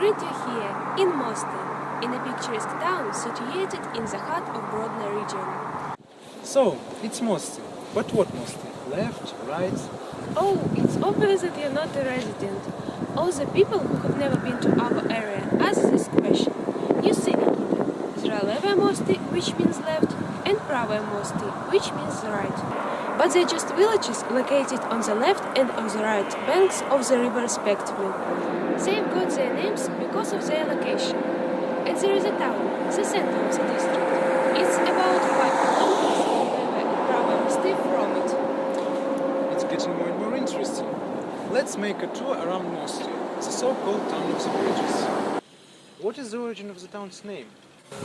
greet you here, in Mosty, in a picturesque town situated in the heart of Grodno region. So, it's Mosty. But what Mosty? Left, right? Oh, it's obvious that you're not a resident. All the people who have never been to our area ask this question. You see, Nikita, there are Levaya Mosty, which means left, and Pravaya Mosty, which means right. But they're just villages located on the left and on the right banks of the river respectively. They've got their names because of their location. And there is a town, the center of the district. It's about 5 kilometers away and Pravaya Mosty from it. It's getting more and more interesting. Let's make a tour around Mosty, the so-called town of the bridges. What is the origin of the town's name?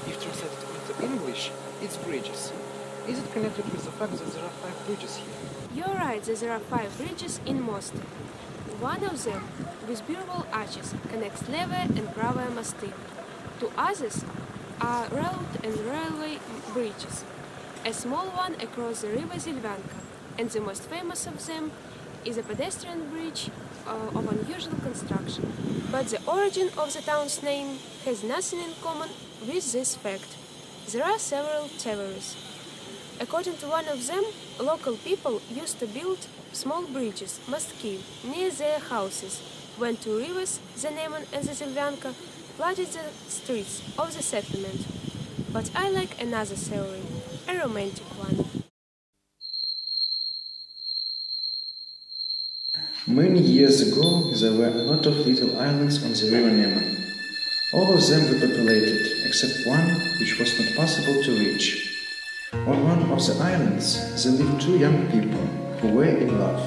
If translated into English, it's bridges. Is it connected with the fact that there are 5 bridges here? You're right that there are 5 bridges in Mosty. One of them, with beautiful arches, connects Levaya and Pravaya Mosty. 2 others are road and railway bridges. A small one across the river Zilvanka, and the most famous of them is a pedestrian bridge of unusual construction. But the origin of the town's name has nothing in common with this fact. There are several theories. According to one of them, local people used to build small bridges, mostki, near their houses, when 2 rivers, the Neman and the Zilvanka, flooded the streets of the settlement. But I like another theory, a romantic one. Many years ago, there were a lot of little islands on the river Neman. All of them were populated, except one which was not possible to reach. On one of the islands, there lived 2 young people who were in love.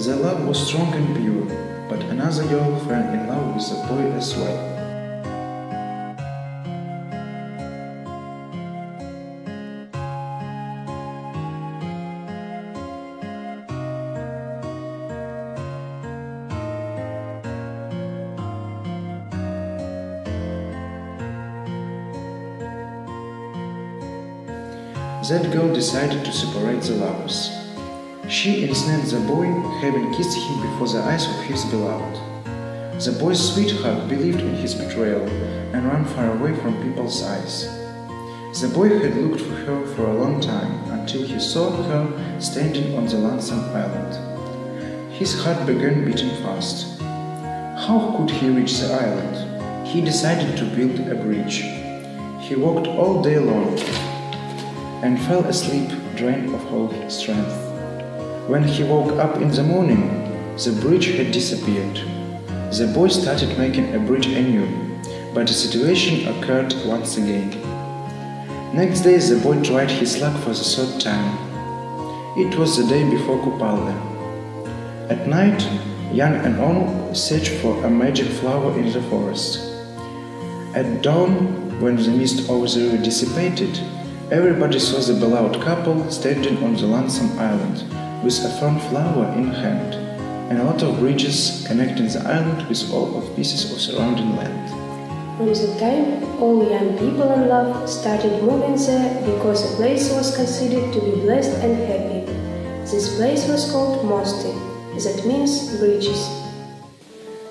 Their love was strong and pure, but another girl fell in love with the boy as well. That girl decided to separate the lovers. She ensnared the boy, having kissed him before the eyes of his beloved. The boy's sweetheart believed in his betrayal and ran far away from people's eyes. The boy had looked for her for a long time until he saw her standing on the lonesome island. His heart began beating fast. How could he reach the island? He decided to build a bridge. He walked all day long and fell asleep, drained of all his strength. When he woke up in the morning, the bridge had disappeared. The boy started making a bridge anew, but the situation occurred once again. Next day the boy tried his luck for the 3rd time. It was the day before Kupale. At night, young and old searched for a magic flower in the forest. At dawn, when the mist over the river dissipated, everybody saw the beloved couple standing on the lonesome island with a fern flower in hand and a lot of bridges connecting the island with all of pieces of surrounding land. From that time, all young people in love started moving there because the place was considered to be blessed and happy. This place was called Mosty, that means bridges.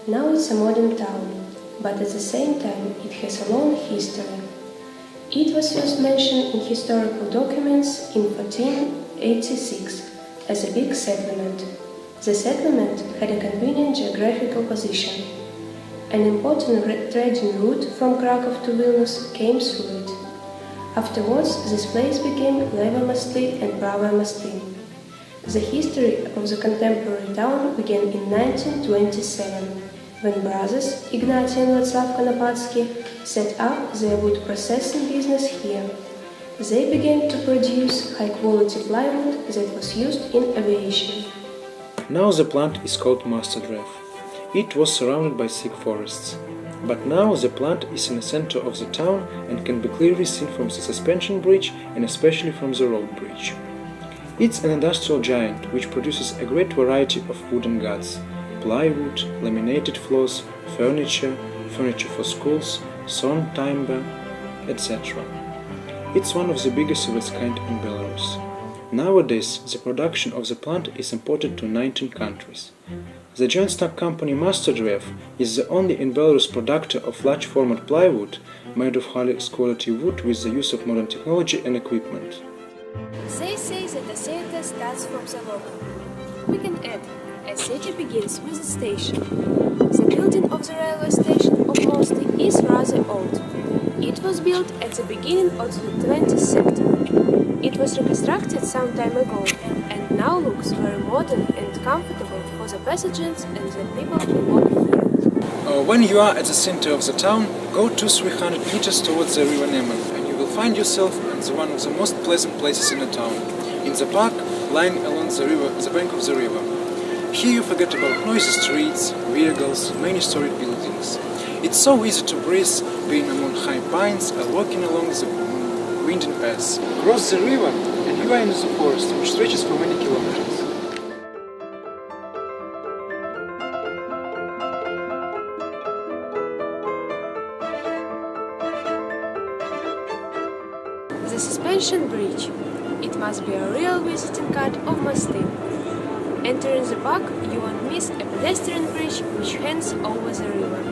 Now it's a modern town, but at the same time it has a long history. It was first mentioned in historical documents in 1486 as a big settlement. The settlement had a convenient geographical position. An important trading route from Krakow to Vilnius came through it. Afterwards, this place became Levaya Mosty and Pravaya Mosty. The history of the contemporary town began in 1927. When brothers Ignaty and Václav Konopatsky set up their wood processing business here. They began to produce high-quality plywood that was used in aviation. Now the plant is called Mosty. It was surrounded by thick forests. But now the plant is in the center of the town and can be clearly seen from the suspension bridge and especially from the road bridge. It's an industrial giant which produces a great variety of wooden goods: plywood, laminated floors, furniture for schools, sawn timber, etc. It's one of the biggest of its kind in Belarus. Nowadays, the production of the plant is imported to 19 countries. The joint stock company Mosty is the only in Belarus producer of large format plywood made of highest quality wood with the use of modern technology and equipment. They say that a city starts from the logo. We can add, a city begins with a station. The building of the railway station of Mosty is rather old. It was built at the beginning of the 20th century. It was reconstructed some time ago and now looks very modern and comfortable for the passengers and the people who walk here. When you are at the center of the town, go 200-300 meters towards the river Neman and you will find yourself in one of the most pleasant places in the town, in the park lying along the bank of the river. Here you forget about noisy streets, vehicles, many storied buildings. It's so easy to breathe being among high pines or walking along the winding paths. Cross the river and you are in the forest, which stretches for many kilometers. The suspension bridge. It must be a real visiting card of Mosty. Entering the park, you won't miss a pedestrian bridge which hangs over the river.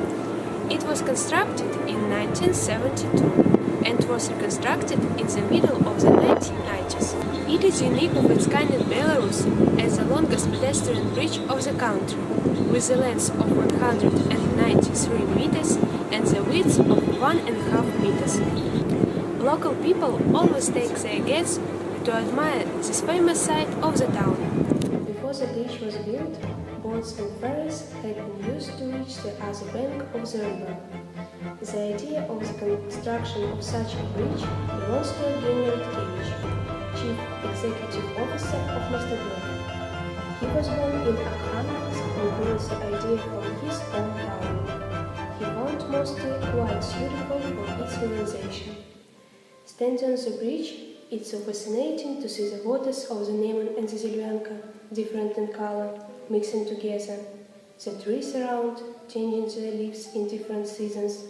It was constructed in 1972 and was reconstructed in the middle of the 1990s. It is unique of its kind in Belarus as the longest pedestrian bridge of the country, with a length of 193 meters and the width of 1.5 meters. Local people always take their guests to admire this famous site of the town. Before the bridge was built, boats and ferries had been used to reach the other bank of the river. The idea of the construction of such a bridge belongs to Evgeny Rudkevich, chief executive officer of Mosty. He was born in Arkhangelsk and brought the idea from his hometown. He found Mosty quite suitable for its realization. Standing on the bridge, it's so fascinating to see the waters of the Neman and the Zelyuanka, different in color, mixing together. The trees around, changing their leaves in different seasons,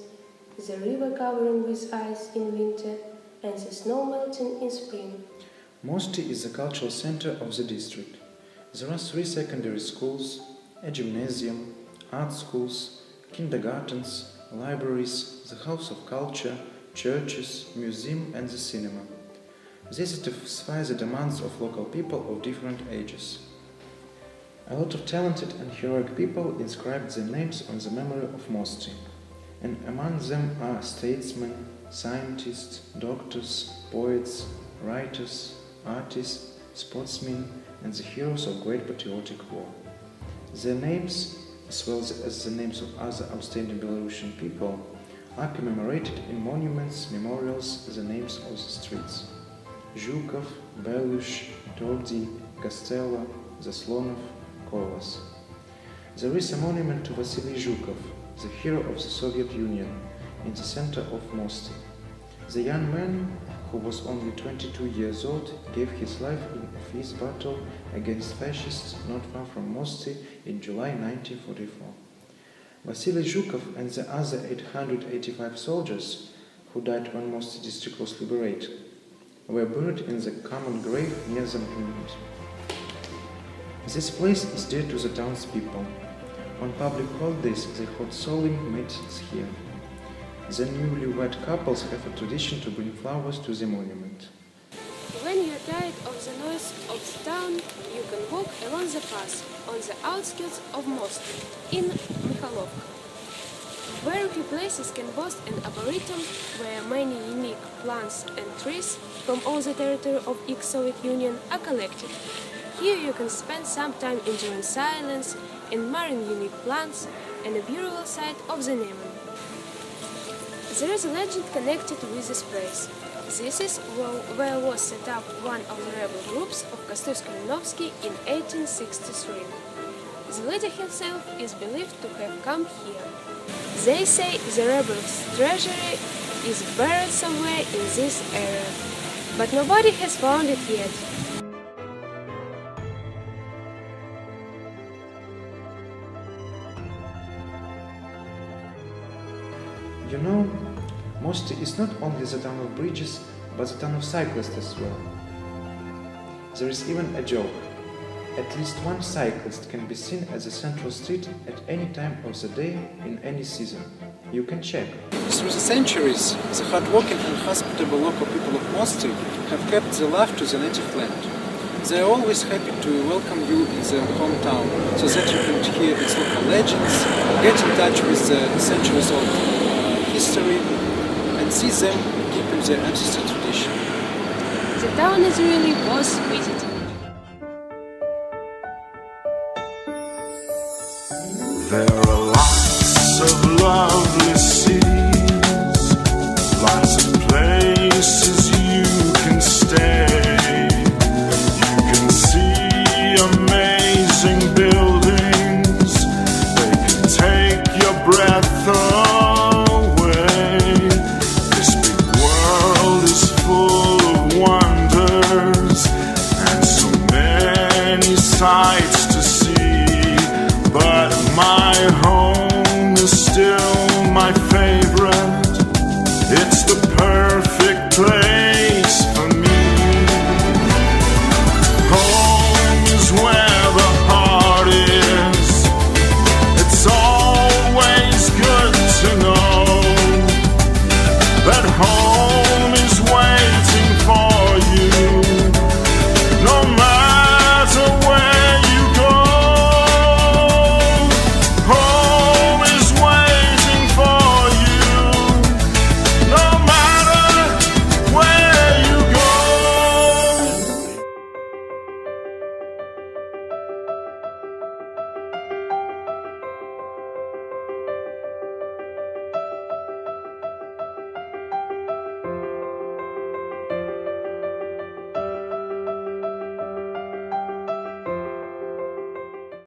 the river covering with ice in winter, and the snow melting in spring. Mosty is the cultural center of the district. There are 3 secondary schools, a gymnasium, art schools, kindergartens, libraries, the House of Culture, churches, museum and the cinema. They satisfy the demands of local people of different ages. A lot of talented and heroic people inscribed their names on the memory of Mosty, and among them are statesmen, scientists, doctors, poets, writers, artists, sportsmen, and the heroes of great patriotic war. Their names, as well as the names of other outstanding Belarusian people, are commemorated in monuments, memorials, the names of the streets. Zhukov, Belush, Tordi, Costello, Zaslonov, Kolos. There is a monument to Vasily Zhukov, the hero of the Soviet Union, in the center of Mosty. The young man, who was only 22 years old, gave his life in a fierce battle against fascists not far from Mosty in July 1944. Vasily Zhukov and the other 885 soldiers who died when Mosty district was liberated were buried in the common grave near the monument. This place is dear to the townspeople. On public holidays they hold solemn meetings here. The newlywed couples have a tradition to bring flowers to the monument. When you're tired of the noise of the town, you can walk along the path on the outskirts of Mosty, in Mikhalovka. Very few places can boast an arboretum where many unique plants and trees from all the territory of ex-Soviet Union are collected. Here you can spend some time enjoying silence, admiring unique plants, and a beautiful sight of the Neman. There is a legend connected with this place. This is where was set up one of the rebel groups of Kostyuszko-Linovsky in 1863. The leader himself is believed to have come here. They say the rebels' treasury is buried somewhere in this area, but nobody has found it yet. You know, Mosty is not only the town of bridges, but the town of cyclists as well. There is even a joke. At least one cyclist can be seen at the central street at any time of the day in any season. You can check. Through the centuries, the hardworking and hospitable local people of Mosty have kept the love to the native land. They are always happy to welcome you in their hometown, so that you can hear its local legends, get in touch with the centuries-old history, and see them keeping their ancestral tradition. The town is really worth visiting.